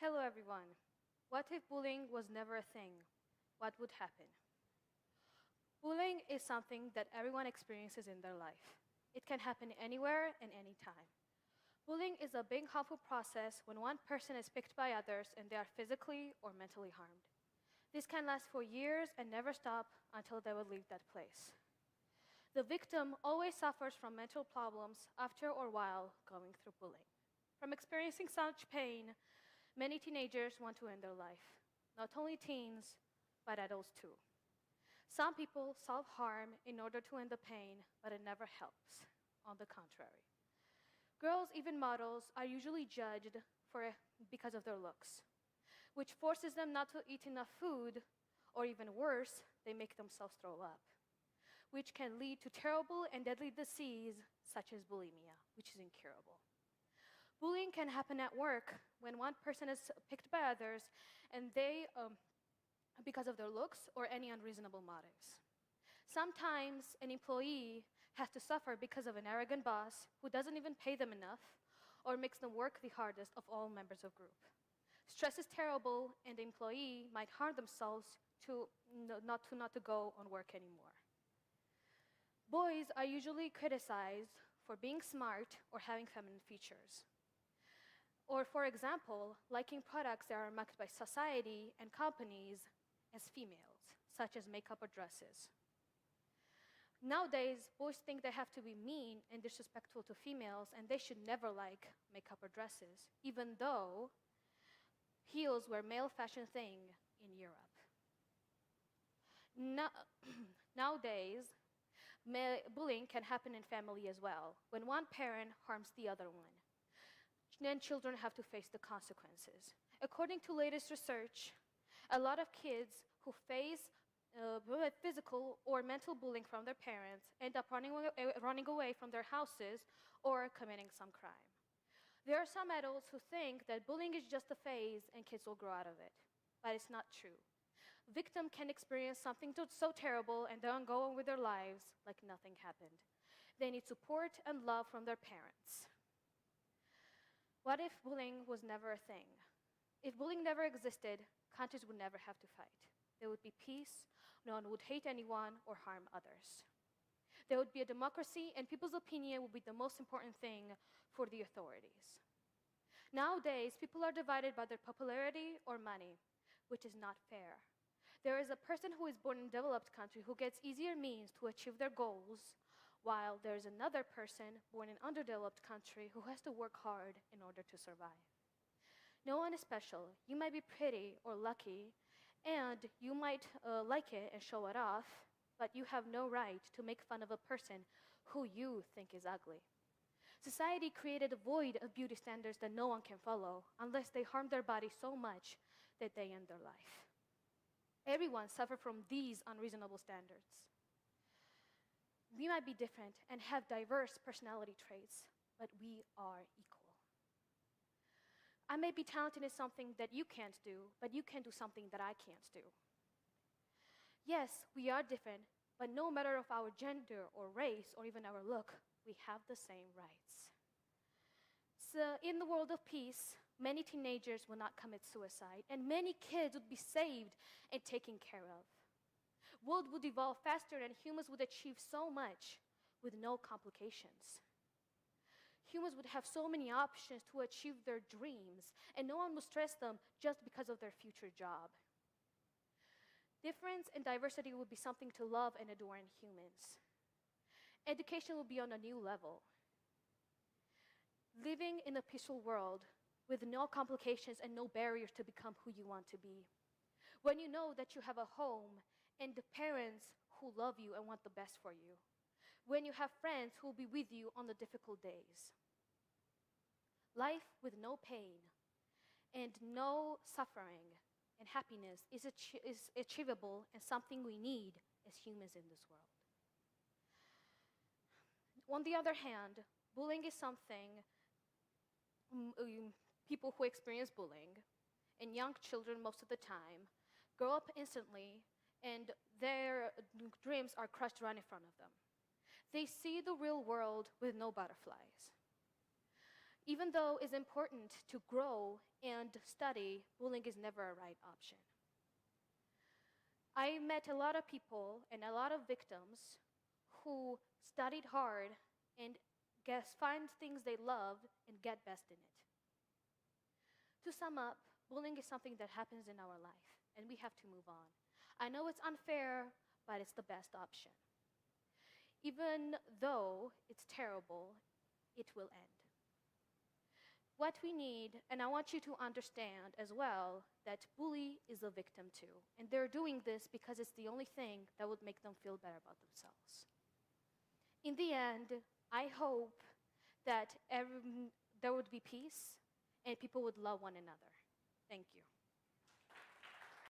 Hello everyone. What if bullying was never a thing? What would happen? Bullying is something that everyone experiences in their life. It can happen anywhere and anytime. Bullying is a big harmful process when one person is picked by others and they are physically or mentally harmed. This can last for years and never stop until they will leave that place. The victim always suffers from mental problems after or while going through bullying. From experiencing such pain, many teenagers want to end their life. Not only teens, but adults too. Some people self-harm in order to end the pain, but it never helps. On the contrary. Girls, even models, are usually judged because of their looks, which forces them not to eat enough food, or even worse, they make themselves throw up, which can lead to terrible and deadly disease such as bulimia, which is incurable. Bullying can happen at work when one person is picked by others and they, because of their looks or any unreasonable motives. Sometimes an employee has to suffer because of an arrogant boss who doesn't even pay them enough or makes them work the hardest of all members of group. Stress is terrible and the employee might harm themselves not to go on work anymore. Boys are usually criticized for being smart or having feminine features. Or, for example, liking products that are marketed by society and companies as females, such as makeup or dresses. Nowadays, boys think they have to be mean and disrespectful to females, and they should never like makeup or dresses, even though heels were a male fashion thing in Europe. Nowadays, bullying can happen in family as well, when one parent harms the other one. Then children have to face the consequences. According to latest research, a lot of kids who face physical or mental bullying from their parents end up running away from their houses or committing some crime. There are some adults who think that bullying is just a phase and kids will grow out of it, but it's not true. A victim can experience something so terrible and then go on with their lives like nothing happened. They need support and love from their parents. What if bullying was never a thing? If bullying never existed, countries would never have to fight. There would be peace, no one would hate anyone or harm others. There would be a democracy, and people's opinion would be the most important thing for the authorities. Nowadays, people are divided by their popularity or money, which is not fair. There is a person who is born in a developed country who gets easier means to achieve their goals, while there is another person born in an underdeveloped country who has to work hard in order to survive. No one is special. You might be pretty or lucky, and you might like it and show it off, but you have no right to make fun of a person who you think is ugly. Society created a void of beauty standards that no one can follow unless they harm their body so much that they end their life. Everyone suffers from these unreasonable standards. We might be different and have diverse personality traits, but we are equal. I may be talented in something that you can't do, but you can do something that I can't do. Yes, we are different, but no matter of our gender or race or even our look, we have the same rights. So in the world of peace, many teenagers will not commit suicide, and many kids would be saved and taken care of. World would evolve faster and humans would achieve so much with no complications. Humans would have so many options to achieve their dreams, and no one would stress them just because of their future job. Difference and diversity would be something to love and adore in humans. Education will be on a new level. Living in a peaceful world with no complications and no barriers to become who you want to be. When you know that you have a home and the parents who love you and want the best for you. When you have friends who will be with you on the difficult days. Life with no pain and no suffering and happiness is achievable and something we need as humans in this world. On the other hand, bullying is something people who experience bullying, and young children most of the time, grow up instantly and their dreams are crushed right in front of them. They see the real world with no butterflies. Even though it's important to grow and study, bullying is never a right option. I met a lot of people and a lot of victims who studied hard and find things they love and get best in it. To sum up, bullying is something that happens in our life, and we have to move on. I know it's unfair, but it's the best option. Even though it's terrible, it will end. What we need, and I want you to understand as well, that bully is a victim too. And they're doing this because it's the only thing that would make them feel better about themselves. In the end, I hope that there would be peace and people would love one another. Thank you.